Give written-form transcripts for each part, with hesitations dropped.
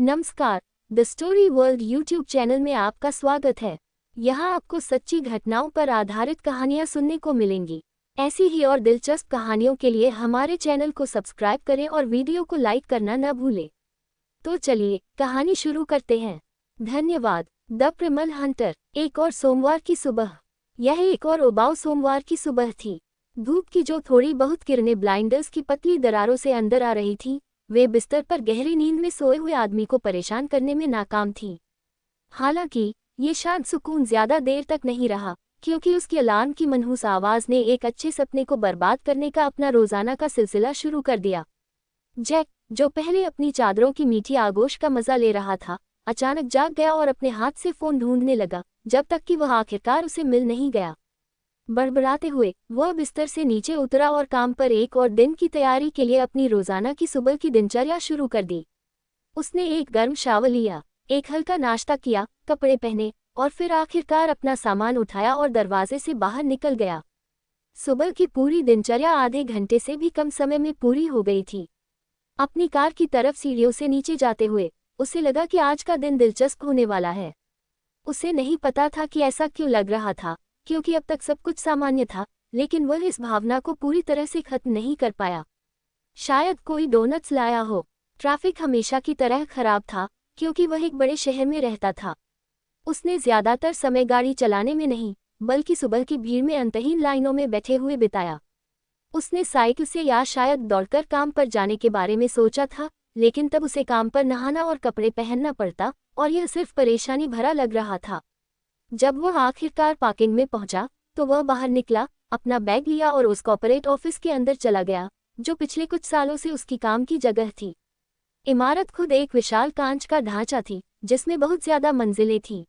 नमस्कार। The story world YouTube channel में आपका स्वागत है। यहाँ आपको सच्ची घटनाओं पर आधारित कहानियाँ सुनने को मिलेंगी। ऐसी ही और दिलचस्प कहानियों के लिए हमारे चैनल को सब्सक्राइब करें और वीडियो को लाइक करना न भूलें। तो चलिए कहानी शुरू करते हैं। धन्यवाद। The primal hunter. एक और सोमवार की सुबह। यह एक और उबाऊ सोमवार की सुबह थी। धूप की जो थोड़ी बहुत किरणें ब्लाइंडर्स की पतली दरारों से अंदर आ रही थीं, वे बिस्तर पर गहरी नींद में सोए हुए आदमी को परेशान करने में नाकाम थीं। हालांकि ये शांत सुकून ज्यादा देर तक नहीं रहा, क्योंकि उसकी अलार्म की मनहूस आवाज ने एक अच्छे सपने को बर्बाद करने का अपना रोजाना का सिलसिला शुरू कर दिया। जैक, जो पहले अपनी चादरों की मीठी आगोश का मजा ले रहा था, अचानक जाग गया और अपने हाथ से फोन ढूंढने लगा, जब तक कि वह आखिरकार उसे मिल नहीं गया। बड़बड़ाते हुए वह बिस्तर से नीचे उतरा और काम पर एक और दिन की तैयारी के लिए अपनी रोजाना की सुबह की दिनचर्या शुरू कर दी। उसने एक गर्म शावर लिया, एक हल्का नाश्ता किया, कपड़े पहने और फिर आखिरकार अपना सामान उठाया और दरवाजे से बाहर निकल गया। सुबह की पूरी दिनचर्या आधे घंटे से भी कम समय में पूरी हो गई थी। अपनी कार की तरफ सीढ़ियों से नीचे जाते हुए उसे लगा कि आज का दिन दिलचस्प होने वाला है। उसे नहीं पता था कि ऐसा क्यों लग रहा था, क्योंकि अब तक सब कुछ सामान्य था, लेकिन वह इस भावना को पूरी तरह से खत्म नहीं कर पाया। शायद कोई डोनट्स लाया हो। ट्रैफिक हमेशा की तरह खराब था, क्योंकि वह एक बड़े शहर में रहता था। उसने ज्यादातर समय गाड़ी चलाने में नहीं, बल्कि सुबह की भीड़ में अंतहीन लाइनों में बैठे हुए बिताया। उसने साइकिल से या शायद दौड़कर काम पर जाने के बारे में सोचा था, लेकिन तब उसे काम पर नहाना और कपड़े पहनना पड़ता, और यह सिर्फ परेशानी भरा लग रहा था। जब वह आखिरकार पार्किंग में पहुंचा, तो वह बाहर निकला, अपना बैग लिया और उस कॉर्पोरेट ऑफिस के अंदर चला गया, जो पिछले कुछ सालों से उसकी काम की जगह थी। इमारत खुद एक विशाल कांच का ढांचा थी, जिसमें बहुत ज्यादा मंजिलें थीं।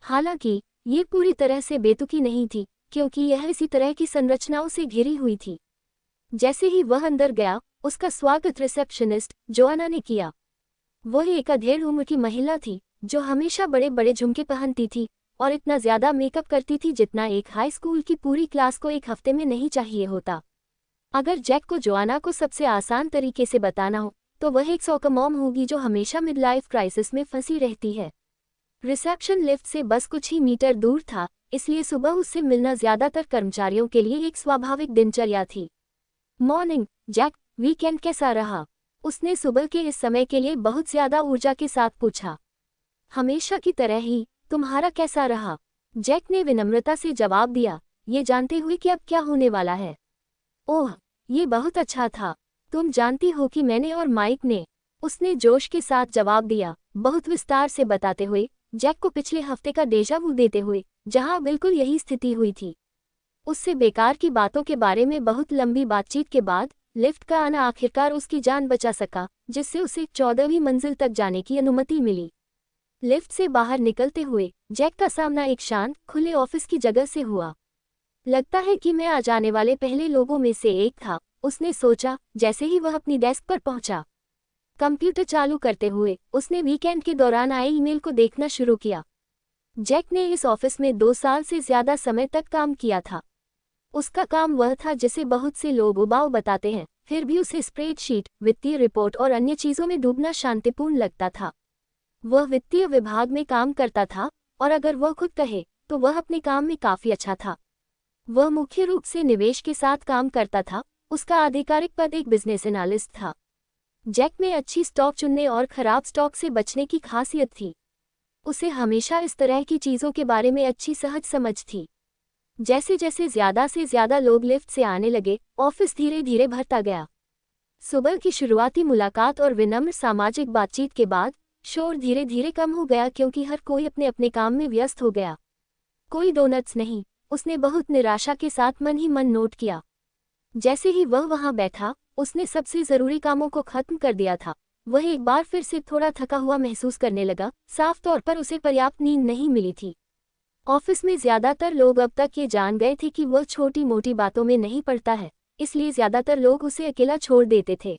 हालांकि ये पूरी तरह से बेतुकी नहीं थी, क्योंकि यह इसी तरह की संरचनाओं से घिरी हुई थी। जैसे ही वह अंदर गया, उसका स्वागत रिसेप्शनिस्ट जोआना ने किया। वह एक अधेड़ उम्र की महिला थी, जो हमेशा बड़े बड़े झुमके पहनती थी और इतना ज्यादा मेकअप करती थी जितना एक हाई स्कूल की पूरी क्लास को एक हफ्ते में नहीं चाहिए होता। अगर जैक को जोआना को सबसे आसान तरीके से बताना हो, तो वह एक सॉकर मॉम होगी जो हमेशा मिडलाइफ क्राइसिस में फंसी रहती है। रिसेप्शन लिफ्ट से बस कुछ ही मीटर दूर था, इसलिए सुबह उससे मिलना ज्यादातर कर्मचारियों के लिए एक स्वाभाविक दिनचर्या थी। मॉर्निंग जैक, वीकेंड कैसा रहा? उसने सुबह के इस समय के लिए बहुत ज्यादा ऊर्जा के साथ पूछा। हमेशा की तरह ही, तुम्हारा कैसा रहा? जैक ने विनम्रता से जवाब दिया, ये जानते हुए कि अब क्या होने वाला है। ओह, ये बहुत अच्छा था। तुम जानती हो कि मैंने और माइक ने, उसने जोश के साथ जवाब दिया, बहुत विस्तार से बताते हुए, जैक को पिछले हफ्ते का डेजा वू देते हुए, जहां बिल्कुल यही स्थिति हुई थी। उससे बेकार की बातों के बारे में बहुत लंबी बातचीत के बाद लिफ्ट का आना आखिरकार उसकी जान बचा सका, जिससे उसे 14वीं मंजिल तक जाने की अनुमति मिली। लिफ्ट से बाहर निकलते हुए जैक का सामना एक शांत, खुले ऑफिस की जगह से हुआ। लगता है कि मैं आ जाने वाले पहले लोगों में से एक था, उसने सोचा, जैसे ही वह अपनी डेस्क पर पहुंचा। कंप्यूटर चालू करते हुए उसने वीकेंड के दौरान आए ईमेल को देखना शुरू किया। जैक ने इस ऑफिस में 2 साल से ज्यादा समय तक काम किया था। उसका काम वह था जिसे बहुत से लोग उबाऊ बताते हैं, फिर भी उसे स्प्रेडशीट, वित्तीय रिपोर्ट और अन्य चीजों में डूबना शांतिपूर्ण लगता था। वह वित्तीय विभाग में काम करता था, और अगर वह खुद कहे, तो वह अपने काम में काफी अच्छा था। वह मुख्य रूप से निवेश के साथ काम करता था, उसका आधिकारिक पद एक बिजनेस एनालिस्ट था। जैक में अच्छी स्टॉक चुनने और खराब स्टॉक से बचने की खासियत थी। उसे हमेशा इस तरह की चीजों के बारे में अच्छी सहज समझ थी। जैसे जैसे ज्यादा से ज्यादा लोग लिफ्ट से आने लगे, ऑफिस धीरे धीरे भरता गया। सुबह की शुरुआती मुलाकात और विनम्र सामाजिक बातचीत के बाद शोर धीरे धीरे कम हो गया, क्योंकि हर कोई अपने अपने काम में व्यस्त हो गया। कोई डोनट्स नहीं, उसने बहुत निराशा के साथ मन ही मन नोट किया। जैसे ही वह वहां बैठा, उसने सबसे जरूरी कामों को खत्म कर दिया था। वह एक बार फिर से थोड़ा थका हुआ महसूस करने लगा, साफ तौर पर उसे पर्याप्त नींद नहीं मिली थी। ऑफिस में ज्यादातर लोग अब तक ये जान गए थे कि वह छोटी मोटी बातों में नहीं पड़ता है, इसलिए ज्यादातर लोग उसे अकेला छोड़ देते थे,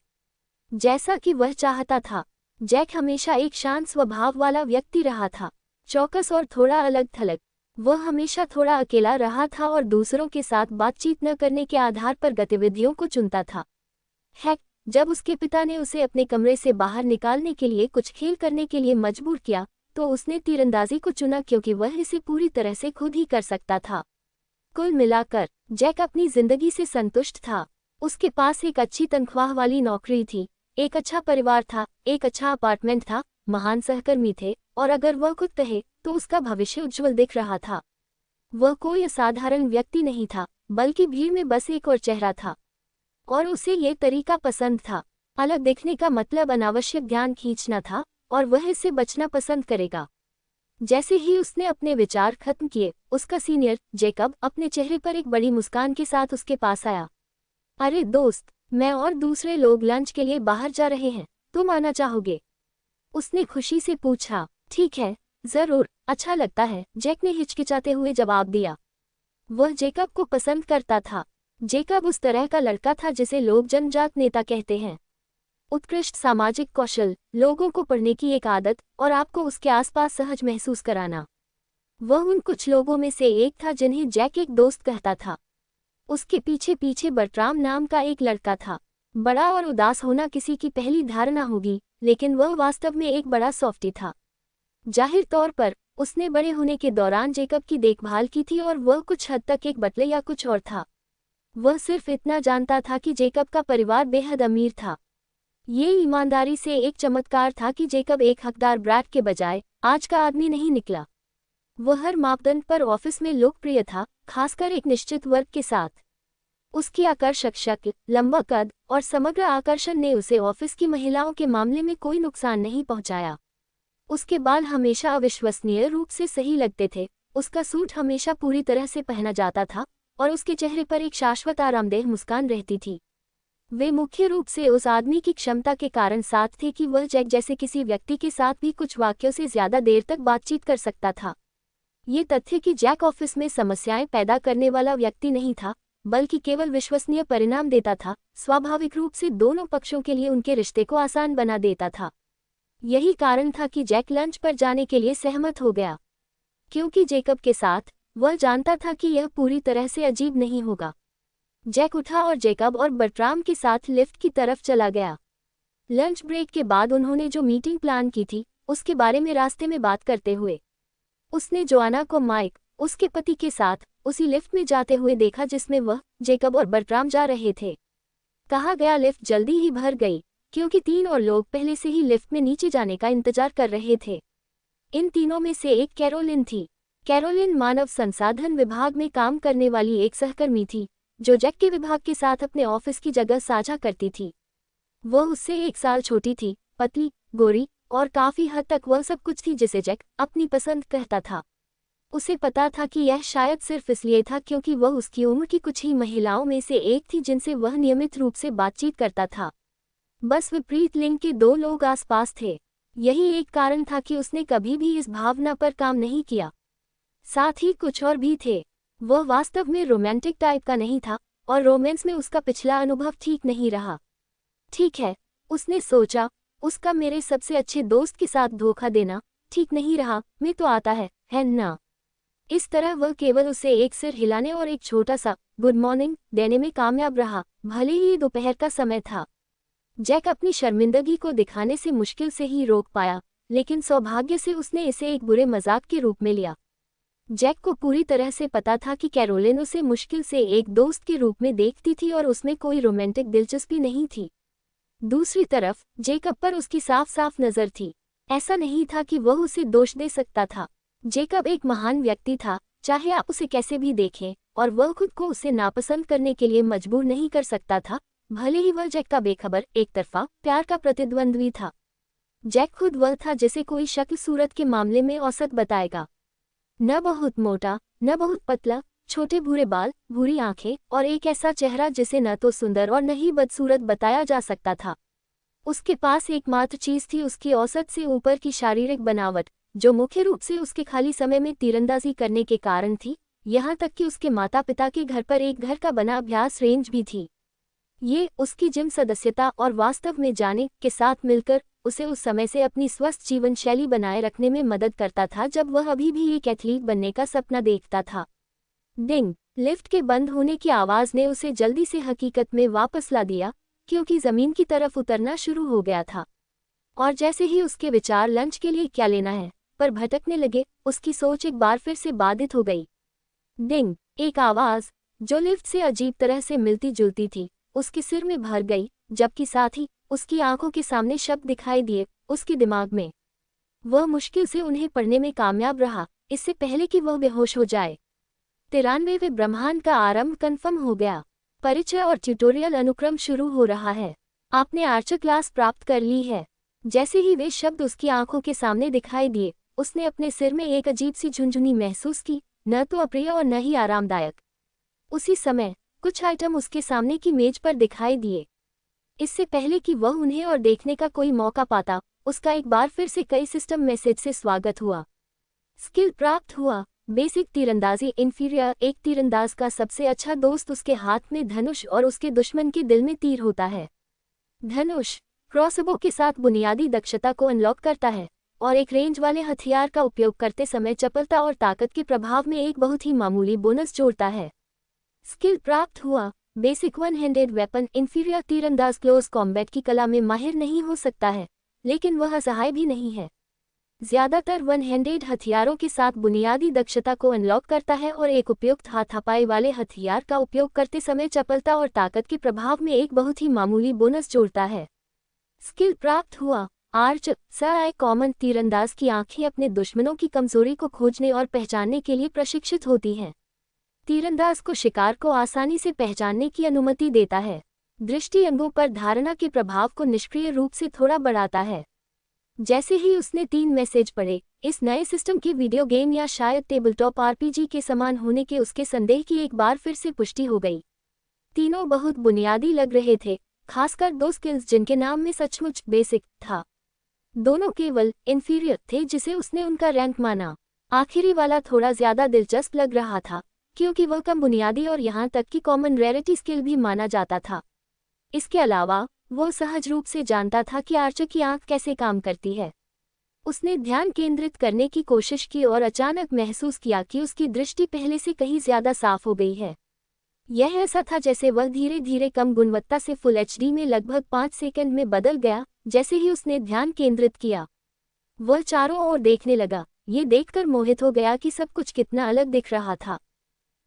जैसा कि वह चाहता था। जैक हमेशा एक शांत स्वभाव वाला व्यक्ति रहा था, चौकस और थोड़ा अलग थलग। वह हमेशा थोड़ा अकेला रहा था और दूसरों के साथ बातचीत न करने के आधार पर गतिविधियों को चुनता था। हैक, जब उसके पिता ने उसे अपने कमरे से बाहर निकालने के लिए कुछ खेल करने के लिए मजबूर किया तो उसने तीरंदाजी को चुना क्योंकि वह इसे पूरी तरह से खुद ही कर सकता था। कुल मिलाकर जैक अपनी जिंदगी से संतुष्ट था। उसके पास एक अच्छी तनख्वाह वाली नौकरी थी, एक अच्छा परिवार था, एक अच्छा अपार्टमेंट था, महान सहकर्मी थे और अगर वह खुद कहे तो उसका भविष्य उज्जवल दिख रहा था। वह कोई असाधारण व्यक्ति नहीं था, बल्कि भीड़ में बस एक और चेहरा था। और उसे ये तरीका पसंद था। अलग दिखने का मतलब अनावश्यक ध्यान खींचना था और वह इससे बचना पसंद करेगा। जैसे ही उसने अपने विचार खत्म किए, उसका सीनियर जेकब अपने चेहरे पर एक बड़ी मुस्कान के साथ उसके पास आया। अरे दोस्त, मैं और दूसरे लोग लंच के लिए बाहर जा रहे हैं, तुम आना चाहोगे? उसने खुशी से पूछा। ठीक है, जरूर, अच्छा लगता है, जैक ने हिचकिचाते हुए जवाब दिया। वह जेकब को पसंद करता था। जेकब उस तरह का लड़का था जिसे लोग जन्मजात नेता कहते हैं। उत्कृष्ट सामाजिक कौशल, लोगों को पढ़ने की एक आदत और आपको उसके आसपास सहज महसूस कराना। वह उन कुछ लोगों में से एक था जिन्हें जैक एक दोस्त कहता था। उसके पीछे पीछे बर्ट्राम नाम का एक लड़का था। बड़ा और उदास होना किसी की पहली धारणा होगी, लेकिन वह वास्तव में एक बड़ा सॉफ्टी था। जाहिर तौर पर उसने बड़े होने के दौरान जेकब की देखभाल की थी और वह कुछ हद तक एक बटले या कुछ और था। वह सिर्फ इतना जानता था कि जेकब का परिवार बेहद अमीर था। ये ईमानदारी से एक चमत्कार था कि जेकब एक हकदार ब्रैट के बजाय आज का आदमी नहीं निकला। वह हर मापदंड पर ऑफिस में लोकप्रिय था, खासकर एक निश्चित वर्ग के साथ। उसकी आकर्षक शक्ल, लंबा कद और समग्र आकर्षण ने उसे ऑफिस की महिलाओं के मामले में कोई नुकसान नहीं पहुंचाया। उसके बाल हमेशा अविश्वसनीय रूप से सही लगते थे, उसका सूट हमेशा पूरी तरह से पहना जाता था और उसके चेहरे पर एक शाश्वत आरामदेह मुस्कान रहती थी। वे मुख्य रूप से उस आदमी की क्षमता के कारण साथ थे कि वह जैक जैसे किसी व्यक्ति के साथ भी कुछ वाक्यों से ज्यादा देर तक बातचीत कर सकता था। ये तथ्य कि जैक ऑफिस में समस्याएं पैदा करने वाला व्यक्ति नहीं था, बल्कि केवल विश्वसनीय परिणाम देता था, स्वाभाविक रूप से दोनों पक्षों के लिए उनके रिश्ते को आसान बना देता था। यही कारण था कि जैक लंच पर जाने के लिए सहमत हो गया, क्योंकि जेकब के साथ वह जानता था कि यह पूरी तरह से अजीब नहीं होगा। जैक उठा और जेकब और बर्ट्राम के साथ लिफ्ट की तरफ चला गया। लंच ब्रेक के बाद उन्होंने जो मीटिंग प्लान की थी उसके बारे में रास्ते में बात करते हुए उसने जोआना को माइक, उसके पति के साथ उसी लिफ्ट में जाते हुए देखा जिसमें वह, जेकब और बर्ट्राम जा रहे थे। कहा गया लिफ्ट जल्दी ही भर गई, क्योंकि 3 और लोग पहले से ही लिफ्ट में नीचे जाने का इंतजार कर रहे थे। इन तीनों में से एक कैरोलिन थी। कैरोलिन मानव संसाधन विभाग में काम करने वाली एक सहकर्मी थी, जो जैक के विभाग के साथ अपने ऑफिस की जगह साझा करती थी। वह उससे 1 साल छोटी थी, पतली, गोरी और काफी हद तक वह सब कुछ थी जिसे जैक अपनी पसंद कहता था। उसे पता था कि यह शायद सिर्फ इसलिए था क्योंकि वह उसकी उम्र की कुछ ही महिलाओं में से एक थी जिनसे वह नियमित रूप से बातचीत करता था। बस विपरीत लिंग के 2 लोग आसपास थे। यही एक कारण था कि उसने कभी भी इस भावना पर काम नहीं किया। साथ ही कुछ और भी थे। वह वास्तव में रोमांटिक टाइप का नहीं था और रोमांस में उसका पिछला अनुभव ठीक नहीं रहा। ठीक है, उसने सोचा, उसका मेरे सबसे अच्छे दोस्त के साथ धोखा देना ठीक नहीं रहा, मैं तो आता है ना? इस तरह वह केवल उसे एक सिर हिलाने और एक छोटा सा गुड मॉर्निंग देने में कामयाब रहा, भले ही दोपहर का समय था। जैक अपनी शर्मिंदगी को दिखाने से मुश्किल से ही रोक पाया, लेकिन सौभाग्य से उसने इसे एक बुरे मजाक के रूप में लिया। जैक को पूरी तरह से पता था कि कैरोलिन उसे मुश्किल से एक दोस्त के रूप में देखती थी और उसमें कोई रोमांटिक दिलचस्पी नहीं थी। दूसरी तरफ जेकब पर उसकी साफ साफ नज़र थी। ऐसा नहीं था कि वह उसे दोष दे सकता था। जेकब एक महान व्यक्ति था, चाहे आप उसे कैसे भी देखें, और वह खुद को उसे नापसंद करने के लिए मजबूर नहीं कर सकता था, भले ही वह जैक का बेखबर एकतरफा प्यार का प्रतिद्वंद्वी था। जैक खुद वह था जिसे कोई शक्ल सूरत के मामले में औसत बताएगा। न बहुत मोटा, न बहुत पतला, छोटे भूरे बाल, भूरी आंखें और एक ऐसा चेहरा जिसे न तो सुंदर और न ही बदसूरत बताया जा सकता था। उसके पास एकमात्र चीज थी उसकी औसत से ऊपर की शारीरिक बनावट, जो मुख्य रूप से उसके खाली समय में तीरंदाजी करने के कारण थी, यहाँ तक कि उसके माता पिता के घर पर एक घर का बना अभ्यास रेंज भी थी। ये उसकी जिम सदस्यता और वास्तव में जाने के साथ मिलकर उसे उस समय से अपनी स्वस्थ जीवन शैली बनाए रखने में मदद करता था जब वह अभी भी एक एथलीट बनने का सपना देखता था। डिंग, लिफ्ट के बंद होने की आवाज ने उसे जल्दी से हकीकत में वापस ला दिया, क्योंकि जमीन की तरफ उतरना शुरू हो गया था। और जैसे ही उसके विचार लंच के लिए क्या लेना है पर भटकने लगे, उसकी सोच एक बार फिर से बाधित हो गई। डिंग! एक आवाज जो लिफ्ट से अजीब तरह से मिलती जुलती थी उसके सिर में भर गई, जबकि साथ ही उसकी आंखों के सामने शब्द दिखाई दिए उसके दिमाग में। वह मुश्किल से उन्हें पढ़ने में कामयाब रहा, इससे पहले कि वह बेहोश हो जाए। 93वें ब्रह्मांड का आरंभ कन्फर्म हो गया। परिचय और ट्यूटोरियल अनुक्रम शुरू हो रहा है। आपने आर्चर क्लास प्राप्त कर ली है। जैसे ही वे शब्द उसकी आंखों के सामने दिखाई दिए, उसने अपने सिर में एक अजीब सी झुनझुनी महसूस की, न तो अप्रिय और न ही आरामदायक। उसी समय कुछ आइटम उसके सामने की मेज पर दिखाई दिए। इससे पहले कि वह उन्हें और देखने का कोई मौका पाता, उसका एक बार फिर से कई सिस्टम मैसेज से स्वागत हुआ। स्किल प्राप्त हुआ, बेसिक तीरंदाजी इंफीरियर। एक तीरंदाज का सबसे अच्छा दोस्त उसके हाथ में धनुष और उसके दुश्मन के दिल में तीर होता है। धनुष क्रॉसबो के साथ बुनियादी दक्षता को अनलॉक करता है और एक रेंज वाले हथियार का उपयोग करते समय चपलता और ताकत के प्रभाव में एक बहुत ही मामूली बोनस जोड़ता है। स्किल प्राप्त हुआ, basic one handed weapon inferior. तीरंदाज क्लोज कॉम्बैट की कला में माहिर नहीं हो सकता है, लेकिन वह असहाय भी नहीं है। ज्यादातर वन हैंडेड हथियारों के साथ बुनियादी दक्षता को अनलॉक करता है और एक उपयुक्त हाथापाई वाले हथियार का उपयोग करते समय चपलता और ताकत के प्रभाव में एक बहुत ही मामूली बोनस जोड़ता है। स्किल प्राप्त हुआ, आर्च सआई कॉमन। तीरंदाज की आंखें अपने दुश्मनों की कमजोरी को खोजने और पहचानने के लिए प्रशिक्षित होती हैं। तीरंदाज को शिकार को आसानी से पहचानने की अनुमति देता है। दृष्टि अंगों पर धारणा के प्रभाव को निष्क्रिय रूप से थोड़ा बढ़ाता है। जैसे ही उसने 3 मैसेज पढ़े, इस नए सिस्टम के वीडियो गेम या शायद टेबलटॉप आरपीजी के समान होने के उसके संदेह की एक बार फिर से पुष्टि हो गई। तीनों बहुत बुनियादी लग रहे थे, खासकर 2 स्किल्स जिनके नाम में सचमुच बेसिक था। दोनों केवल इंफीरियर थे जिसे उसने उनका रैंक माना। आखिरी वाला थोड़ा ज्यादा दिलचस्प लग रहा था, क्योंकि वह कम बुनियादी और यहाँ तक कि कॉमन रेयरिटी स्किल भी माना जाता था। इसके अलावा वह सहज रूप से जानता था कि आर्चर की आंख कैसे काम करती है। उसने ध्यान केंद्रित करने की कोशिश की और अचानक महसूस किया कि उसकी दृष्टि पहले से कहीं ज्यादा साफ हो गई है। यह ऐसा था जैसे वह धीरे धीरे कम गुणवत्ता से फुल एचडी में लगभग 5 सेकंड में बदल गया। जैसे ही उसने ध्यान केंद्रित किया, वह चारों ओर देखने लगा, ये देखकर मोहित हो गया कि सब कुछ कितना अलग दिख रहा था।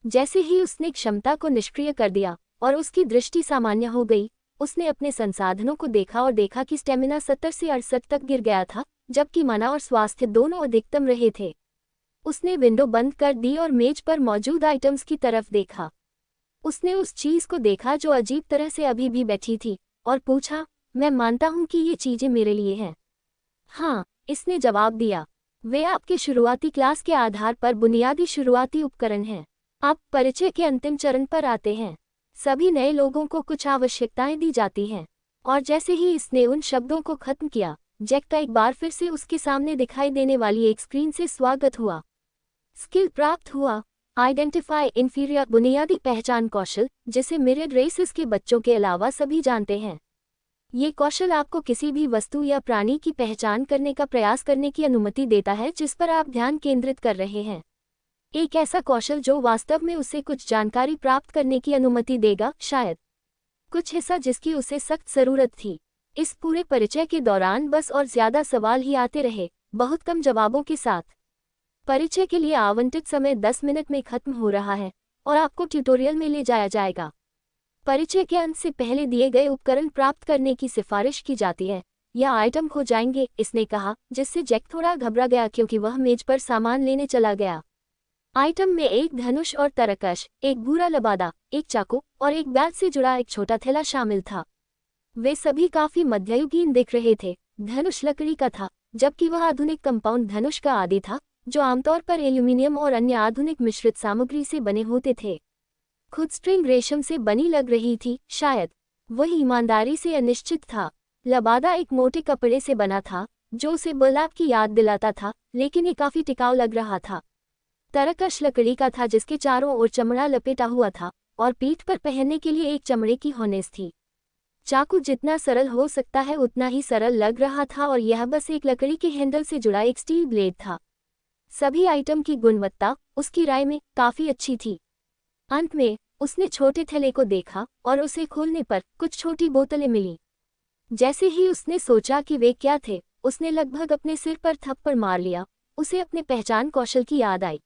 जैसे ही उसने क्षमता को निष्क्रिय कर दिया और उसकी दृष्टि सामान्य हो गई, उसने अपने संसाधनों को देखा और देखा कि स्टेमिना 70 से 68 तक गिर गया था, जबकि माना और स्वास्थ्य दोनों अधिकतम रहे थे। उसने विंडो बंद कर दी और मेज पर मौजूद आइटम्स की तरफ देखा। उसने उस चीज को देखा जो अजीब तरह से अभी भी बैठी थी और पूछा, मैं मानता हूं कि ये चीजें मेरे लिए हैं। हाँ, इसने जवाब दिया। वे आपके शुरुआती क्लास के आधार पर बुनियादी शुरुआती उपकरण हैं। आप परिचय के अंतिम चरण पर आते हैं। सभी नए लोगों को कुछ आवश्यकताएं दी जाती हैं। और जैसे ही इसने उन शब्दों को खत्म किया, जैक का एक बार फिर से उसके सामने दिखाई देने वाली एक स्क्रीन से स्वागत हुआ। स्किल प्राप्त हुआ, आइडेंटिफाई इंफीरियर। बुनियादी पहचान कौशल जिसे मिरर्ड रेसेस के बच्चों के अलावा सभी जानते हैं। ये कौशल आपको किसी भी वस्तु या प्राणी की पहचान करने का प्रयास करने की अनुमति देता है जिस पर आप ध्यान केंद्रित कर रहे हैं। एक ऐसा कौशल जो वास्तव में उसे कुछ जानकारी प्राप्त करने की अनुमति देगा, शायद कुछ हिस्सा जिसकी उसे सख्त जरूरत थी। इस पूरे परिचय के दौरान बस और ज्यादा सवाल ही आते रहे, बहुत कम जवाबों के साथ। परिचय के लिए आवंटित समय 10 मिनट में खत्म हो रहा है और आपको ट्यूटोरियल में ले जाया जाएगा। परिचय के अंत से पहले दिए गए उपकरण प्राप्त करने की सिफारिश की जाती है या आइटम खो जाएंगे, इसने कहा, जिससे जैक थोड़ा घबरा गया क्योंकि वह मेज पर सामान लेने चला गया। आइटम में एक धनुष और तरकश, एक भूरा लबादा, एक चाकू और एक बैग से जुड़ा एक छोटा थैला शामिल था। वे सभी काफी मध्ययुगीन दिख रहे थे। धनुष लकड़ी का था, जबकि वह आधुनिक कंपाउंड धनुष का आदि था, जो आमतौर पर एल्यूमिनियम और अन्य आधुनिक मिश्रित सामग्री से बने होते थे। खुद स्ट्रिंग रेशम से बनी लग रही थी, शायद वह ईमानदारी से अनिश्चित था। लबादा एक मोटे कपड़े से बना था जो उसे बर्लैप की याद दिलाता था, लेकिन ये काफी टिकाऊ लग रहा था। तरकश लकड़ी का था जिसके चारों ओर चमड़ा लपेटा हुआ था और पीठ पर पहनने के लिए एक चमड़े की होनेस थी। चाकू जितना सरल हो सकता है उतना ही सरल लग रहा था और यह बस एक लकड़ी के हैंडल से जुड़ा एक स्टील ब्लेड था। सभी आइटम की गुणवत्ता उसकी राय में काफी अच्छी थी। अंत में उसने छोटे थैले को देखा और उसे खोलने पर कुछ छोटी बोतलें मिली। जैसे ही उसने सोचा कि वे क्या थे, उसने लगभग अपने सिर पर थप्पड़ मार लिया। उसे अपने पहचान कौशल की याद आई।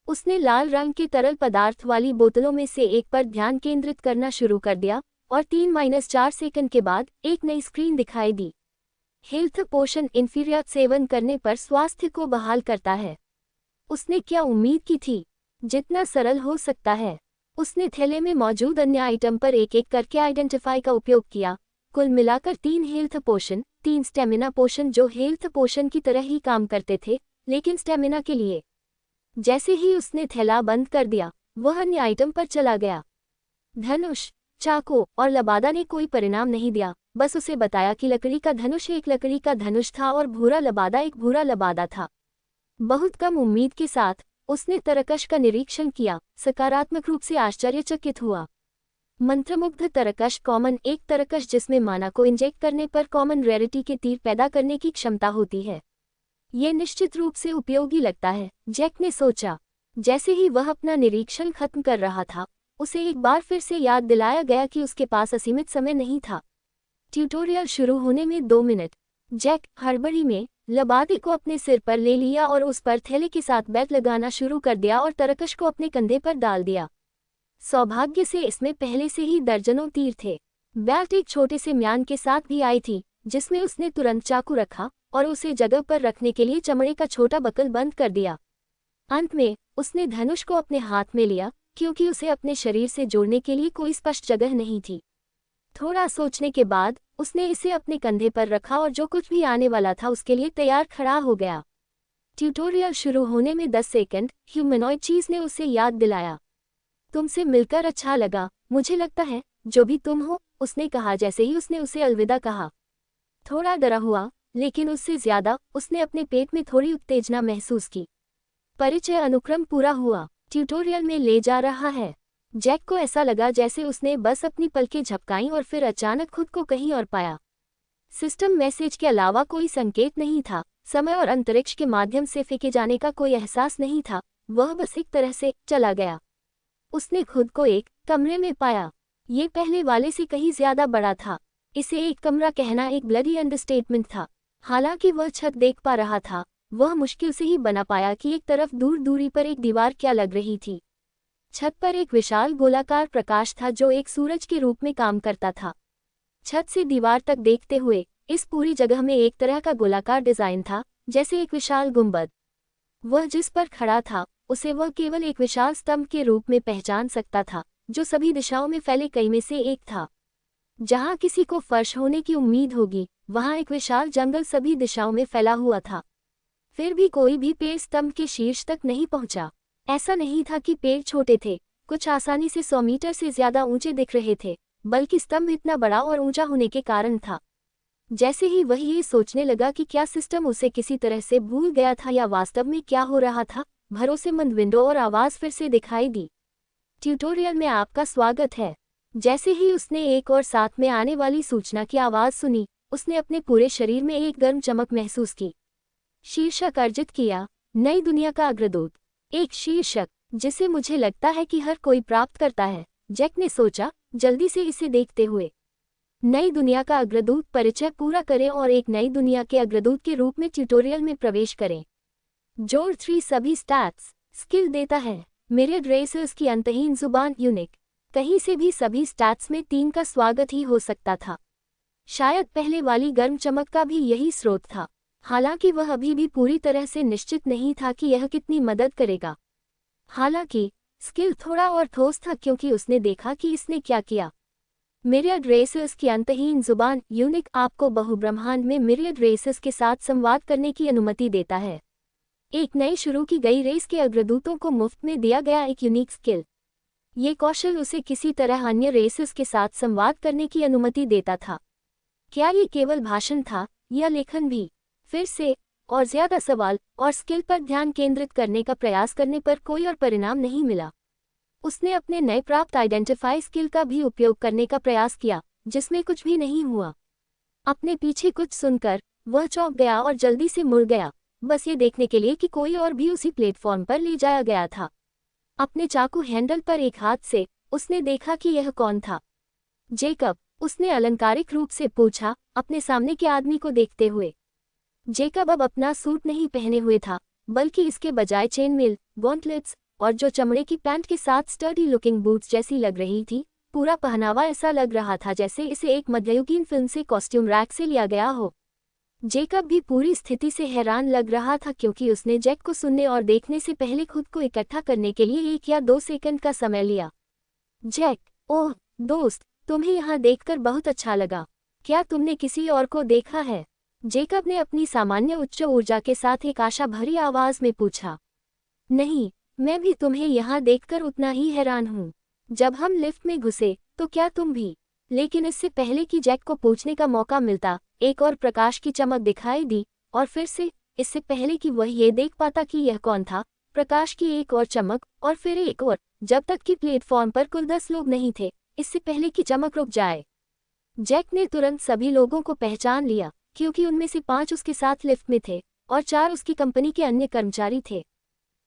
उसने लाल रंग के तरल पदार्थ वाली बोतलों में से एक पर ध्यान केंद्रित करना शुरू कर दिया और 3-4 सेकंड के बाद एक नई स्क्रीन दिखाई दी। हेल्थ पोशन इंफीरियर सेवन करने पर स्वास्थ्य को बहाल करता है। उसने क्या उम्मीद की थी? जितना सरल हो सकता है। उसने थैले में मौजूद अन्य आइटम पर एक एक करके आइडेंटिफाई का उपयोग किया। कुल मिलाकर 3 हेल्थ पोशन, 3 स्टेमिना पोशन जो हेल्थ पोशन की तरह ही काम करते थे, लेकिन स्टेमिना के लिए। जैसे ही उसने थैला बंद कर दिया, वह अन्य आइटम पर चला गया। धनुष, चाकू और लबादा ने कोई परिणाम नहीं दिया, बस उसे बताया कि लकड़ी का धनुष एक लकड़ी का धनुष था और भूरा लबादा एक भूरा लबादा था। बहुत कम उम्मीद के साथ उसने तरकश का निरीक्षण किया, सकारात्मक रूप से आश्चर्यचकित हुआ। मंत्रमुग्ध तरकश कॉमन, एक तरकश जिसमें माना को इंजेक्ट करने पर कॉमन रेयरिटी के तीर पैदा करने की क्षमता होती है। ये निश्चित रूप से उपयोगी लगता है, जैक ने सोचा। जैसे ही वह अपना निरीक्षण खत्म कर रहा था, उसे एक बार फिर से याद दिलाया गया कि उसके पास असीमित समय नहीं था। ट्यूटोरियल शुरू होने में 2 मिनट। जैक हड़बड़ी में लबादे को अपने सिर पर ले लिया और उस पर थैले के साथ बेल्ट लगाना शुरू कर दिया और तरकश को अपने कंधे पर डाल दिया। सौभाग्य से इसमें पहले से ही दर्जनों तीर थे। बेल्ट एक छोटे से म्यान के साथ भी आई थी, जिसमें उसने तुरंत चाकू रखा और उसे जगह पर रखने के लिए चमड़े का छोटा बकल बंद कर दिया। अंत में उसने धनुष को अपने हाथ में लिया, क्योंकि उसे अपने शरीर से जोड़ने के लिए कोई स्पष्ट जगह नहीं थी। थोड़ा सोचने के बाद उसने इसे अपने कंधे पर रखा और जो कुछ भी आने वाला था उसके लिए तैयार खड़ा हो गया। ट्यूटोरियल शुरू होने में 10 सेकंड। ह्यूमनॉइड चीज ने उसे याद दिलाया। तुमसे मिलकर अच्छा लगा, मुझे लगता है, जो भी तुम हो, उसने कहा जैसे ही उसने उसे अलविदा कहा। थोड़ा डरा हुआ, लेकिन उससे ज्यादा उसने अपने पेट में थोड़ी उत्तेजना महसूस की। परिचय अनुक्रम पूरा हुआ। ट्यूटोरियल में ले जा रहा है। जैक को ऐसा लगा जैसे उसने बस अपनी पलकें झपकाईं और फिर अचानक खुद को कहीं और पाया। सिस्टम मैसेज के अलावा कोई संकेत नहीं था, समय और अंतरिक्ष के माध्यम से फेंके जाने का कोई एहसास नहीं था, वह बस एक तरह से चला गया। उसने खुद को एक कमरे में पाया। ये पहले वाले से कहीं ज्यादा बड़ा था। इसे एक कमरा कहना एक ब्लडी अंडरस्टेटमेंट था। हालांकि वह छत देख पा रहा था, वह मुश्किल से ही बना पाया कि एक तरफ दूर दूरी पर एक दीवार क्या लग रही थी। छत पर एक विशाल गोलाकार प्रकाश था जो एक सूरज के रूप में काम करता था। छत से दीवार तक देखते हुए इस पूरी जगह में एक तरह का गोलाकार डिजाइन था, जैसे एक विशाल गुंबद। वह जिस पर खड़ा था उसे वह केवल एक विशाल स्तंभ के रूप में पहचान सकता था, जो सभी दिशाओं में फैले कई में से एक था। जहां किसी को फर्श होने की उम्मीद होगी, वहां एक विशाल जंगल सभी दिशाओं में फैला हुआ था। फिर भी कोई भी पेड़ स्तंभ के शीर्ष तक नहीं पहुंचा। ऐसा नहीं था कि पेड़ छोटे थे, कुछ आसानी से 100 मीटर से ज्यादा ऊंचे दिख रहे थे, बल्कि स्तंभ इतना बड़ा और ऊंचा होने के कारण था। जैसे ही वह ये सोचने लगा कि क्या सिस्टम उसे किसी तरह से भूल गया था या वास्तव में क्या हो रहा था, भरोसेमंद विंडो और आवाज फिर से दिखाई दी। ट्यूटोरियल में आपका स्वागत है। जैसे ही उसने एक और साथ में आने वाली सूचना की आवाज सुनी, उसने अपने पूरे शरीर में एक गर्म चमक महसूस की। शीर्षक अर्जित किया, नई दुनिया का अग्रदूत। एक शीर्षक जिसे मुझे लगता है कि हर कोई प्राप्त करता है, जैक ने सोचा, जल्दी से इसे देखते हुए। नई दुनिया का अग्रदूत परिचय पूरा करें और एक नई दुनिया के अग्रदूत के रूप में ट्यूटोरियल में प्रवेश करें। जोड़ 3 सभी स्टैट्स स्किल देता है। मिरियड रेसर्स की अंतहीन जुबान यूनिक। कहीं से भी सभी स्टैट्स में 3 का स्वागत ही हो सकता था। शायद पहले वाली गर्म चमक का भी यही स्रोत था, हालांकि वह अभी भी पूरी तरह से निश्चित नहीं था कि यह कितनी मदद करेगा। हालांकि स्किल थोड़ा और ठोस था क्योंकि उसने देखा कि इसने क्या किया। मिरियड रेसर्स की अंतहीन जुबान यूनिक आपको बहुब्रह्मांड में मिरियड रेसर्स के साथ संवाद करने की अनुमति देता है। एक नई शुरू की गई रेस के अग्रदूतों को मुफ्त में दिया गया एक यूनिक स्किल। ये कौशल उसे किसी तरह अन्य रेसर्स के साथ संवाद करने की अनुमति देता था। क्या ये केवल भाषण था या लेखन भी? फिर से और ज्यादा सवाल और स्किल पर ध्यान केंद्रित करने का प्रयास करने पर कोई और परिणाम नहीं मिला। उसने अपने नए प्राप्त आइडेंटिफाई स्किल का भी उपयोग करने का प्रयास किया, जिसमें कुछ भी नहीं हुआ। अपने पीछे कुछ सुनकर वह चौंक गया और जल्दी से मुड़ गया, बस ये देखने के लिए कि कोई और भी उसी प्लेटफॉर्म पर ले जाया गया था। अपने चाकू हैंडल पर एक हाथ से उसने देखा कि यह कौन था। जेकब, उसने अलंकारिक रूप से पूछा, अपने सामने के आदमी को देखते हुए। जेकब अब अपना सूट नहीं पहने हुए था, बल्कि इसके बजाय चेनमेल, गॉन्टलेट्स और जो चमड़े की पैंट के साथ स्टर्डी लुकिंग बूट्स जैसी लग रही थी। पूरा पहनावा ऐसा लग रहा था जैसे इसे एक मध्ययुगीन फिल्म से कॉस्ट्यूम रैक से लिया गया हो। जेकब भी पूरी स्थिति से हैरान लग रहा था, क्योंकि उसने जैक को सुनने और देखने से पहले खुद को इकट्ठा करने के लिए 1 या 2 सेकंड का समय लिया। जैक, ओह दोस्त, तुम्हें यहाँ देखकर बहुत अच्छा लगा। क्या तुमने किसी और को देखा है? जेकब ने अपनी सामान्य उच्च ऊर्जा के साथ एक आशा भरी आवाज में पूछा। नहीं, मैं भी तुम्हें यहाँ देखकर उतना ही हैरान हूँ। जब हम लिफ्ट में घुसे तो क्या तुम भी? लेकिन इससे पहले कि जैक को पूछने का मौका मिलता, एक और प्रकाश की चमक दिखाई दी, और फिर से, इससे पहले कि वह ये देख पाता कि यह कौन था, प्रकाश की एक और चमक, और फिर एक और, जब तक कि प्लेटफॉर्म पर कुल 10 लोग नहीं थे, इससे पहले कि चमक रुक जाए। जैक ने तुरंत सभी लोगों को पहचान लिया, क्योंकि उनमें से 5 उसके साथ लिफ्ट में थे और 4 उसकी कंपनी के अन्य कर्मचारी थे।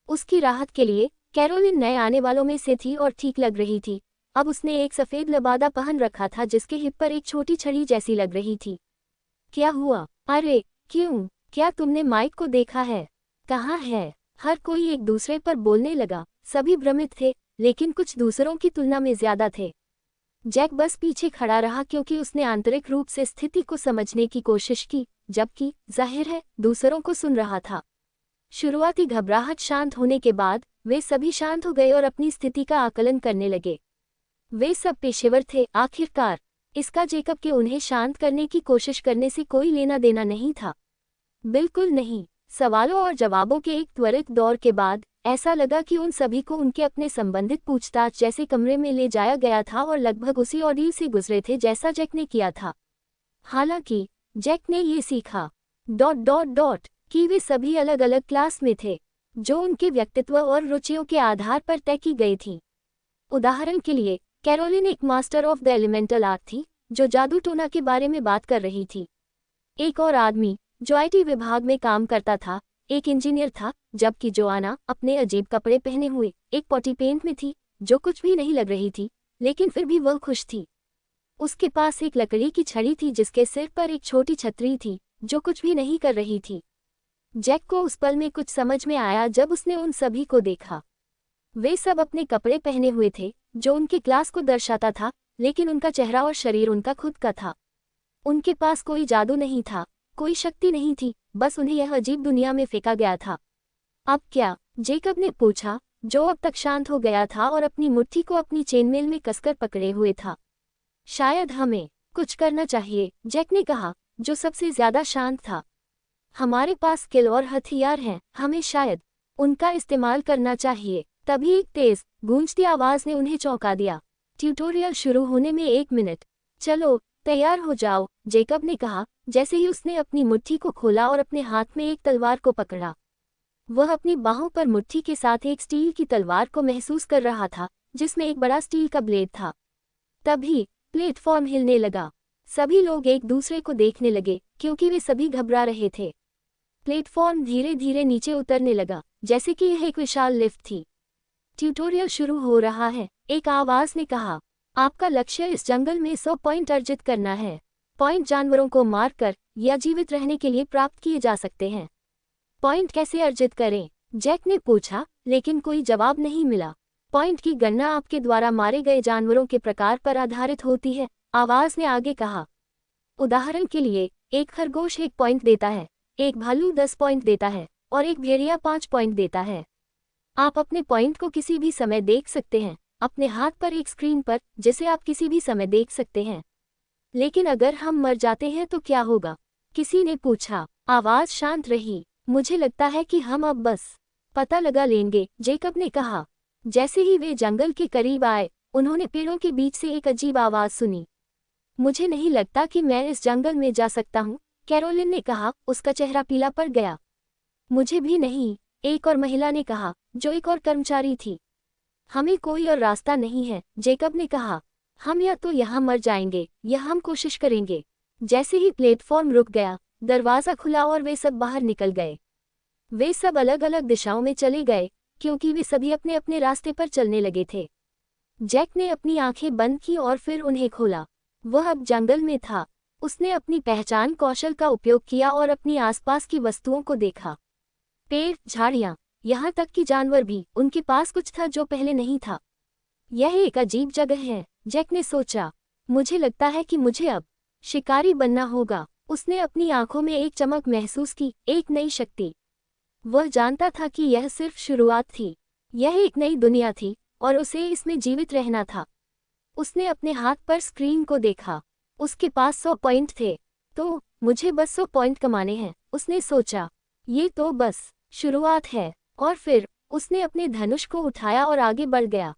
उसकी राहत के लिए कैरोलिन नए आने वालों में से थी और ठीक लग रही थी। अब उसने एक सफ़ेद लबादा पहन रखा था जिसके हिप पर एक छोटी छड़ी जैसी लग रही थी। क्या हुआ? अरे क्यों, क्या तुमने माइक को देखा है? कहाँ है? हर कोई एक दूसरे पर बोलने लगा। सभी भ्रमित थे, लेकिन कुछ दूसरों की तुलना में ज्यादा थे। जैक बस पीछे खड़ा रहा, क्योंकि उसने आंतरिक रूप से स्थिति को समझने की कोशिश की, जबकि जाहिर है दूसरों को सुन रहा था। शुरुआती घबराहट शांत होने के बाद वे सभी शांत हो गए और अपनी स्थिति का आकलन करने लगे। वे सब पेशेवर थे आखिरकार। इसका जेकब के उन्हें शांत करने की कोशिश करने से कोई लेना देना नहीं था। बिल्कुल नहीं। सवालों और जवाबों के एक त्वरित दौर के बाद ऐसा लगा कि उन सभी को उनके अपने संबंधित पूछताछ जैसे कमरे में ले जाया गया था और लगभग उसी ऑर्डर से गुजरे थे जैसा जैक ने किया था। हालांकि जैक ने ये सीखा कि वे सभी अलग अलग क्लास में थे, जो उनके व्यक्तित्व और रुचियों के आधार पर तय की गई थी। उदाहरण के लिए, कैरोलिन एक master of the elemental art थी, जो जादू टोना के बारे में बात कर रही थी। एक और आदमी, जो आईटी विभाग में काम करता था, एक इंजीनियर था, जबकि जोआना अपने अजीब कपड़े पहने हुए एक पॉटी पेंट में थी, जो कुछ भी नहीं लग रही थी, लेकिन फिर भी वह खुश थी। उसके पास एक लकड़ी की छड़ी थी जिसके सिर पर एक छोटी छतरी थी, जो कुछ भी नहीं कर रही थी। जैक को उस पल में कुछ समझ में आया जब उसने उन सभी को देखा। वे सब अपने कपड़े पहने हुए थे, जो उनकी क्लास को दर्शाता था, लेकिन उनका चेहरा और शरीर उनका खुद का था। उनके पास कोई जादू नहीं था, कोई शक्ति नहीं थी, बस उन्हें यह अजीब दुनिया में फेंका गया था। अब क्या? जेकब ने पूछा, जो अब तक शांत हो गया था और अपनी मुट्ठी को अपनी चेनमेल में कसकर पकड़े हुए था। शायद हमें कुछ करना चाहिए, जैक ने कहा, जो सबसे ज्यादा शांत था। हमारे पास स्किल और हथियार हैं, हमें शायद उनका इस्तेमाल करना चाहिए। तभी एक तेज गूंजती आवाज ने उन्हें चौंका दिया। ट्यूटोरियल शुरू होने में 1 मिनट। चलो तैयार हो जाओ, जेकब ने कहा, जैसे ही उसने अपनी मुट्ठी को खोला और अपने हाथ में एक तलवार को पकड़ा। वह अपनी बाहों पर मुट्ठी के साथ एक स्टील की तलवार को महसूस कर रहा था, जिसमें एक बड़ा स्टील का ब्लेड था। तभी प्लेटफॉर्म हिलने लगा। सभी लोग एक दूसरे को देखने लगे, क्योंकि वे सभी घबरा रहे थे। प्लेटफॉर्म धीरे धीरे नीचे उतरने लगा, जैसे कि यह एक विशाल लिफ्ट थी। ट्यूटोरियल शुरू हो रहा है, एक आवाज ने कहा। आपका लक्ष्य इस जंगल में 100 पॉइंट अर्जित करना है। पॉइंट जानवरों को मारकर या जीवित रहने के लिए प्राप्त किए जा सकते हैं। पॉइंट कैसे अर्जित करें? जैक ने पूछा, लेकिन कोई जवाब नहीं मिला। पॉइंट की गणना आपके द्वारा मारे गए जानवरों के प्रकार पर आधारित होती है, आवाज ने आगे कहा। उदाहरण के लिए, एक खरगोश 1 पॉइंट देता है, एक भालू 10 पॉइंट देता है, और एक भेड़िया 5 पॉइंट देता है। आप अपने पॉइंट को किसी भी समय देख सकते हैं, अपने हाथ पर एक स्क्रीन पर, जिसे आप किसी भी समय देख सकते हैं। लेकिन अगर हम मर जाते हैं तो क्या होगा? किसी ने पूछा। आवाज शांत रही। मुझे लगता है कि हम अब बस पता लगा लेंगे, जेकब ने कहा। जैसे ही वे जंगल के करीब आए, उन्होंने पेड़ों के बीच से एक अजीब आवाज सुनी। मुझे नहीं लगता कि मैं इस जंगल में जा सकता हूँ, कैरोलिन ने कहा, उसका चेहरा पीला पड़ गया। मुझे भी नहीं, एक और महिला ने कहा, जो एक और कर्मचारी थी। हमें कोई और रास्ता नहीं है, जेकब ने कहा। हम या तो यहाँ मर जाएंगे या हम कोशिश करेंगे। जैसे ही प्लेटफॉर्म रुक गया, दरवाज़ा खुला और वे सब बाहर निकल गए। वे सब अलग अलग दिशाओं में चले गए, क्योंकि वे सभी अपने अपने रास्ते पर चलने लगे थे। जैक ने अपनी आंखें बंद की और फिर उन्हें खोला। वह अब जंगल में था। उसने अपनी पहचान कौशल का उपयोग किया और अपनी आसपास की वस्तुओं को देखा। पेड़, झाड़ियां, यहाँ तक कि जानवर भी, उनके पास कुछ था जो पहले नहीं था। यह एक अजीब जगह है, जैक ने सोचा। मुझे लगता है कि मुझे अब शिकारी बनना होगा। उसने अपनी आंखों में एक चमक महसूस की, एक नई शक्ति। वह जानता था कि यह सिर्फ शुरुआत थी। यह एक नई दुनिया थी और उसे इसमें जीवित रहना था। उसने अपने हाथ पर स्क्रीन को देखा। उसके पास 100 पॉइंट थे। तो मुझे बस 100 पॉइंट कमाने हैं, उसने सोचा। ये तो बस शुरुआत है। और फिर उसने अपने धनुष को उठाया और आगे बढ़ गया।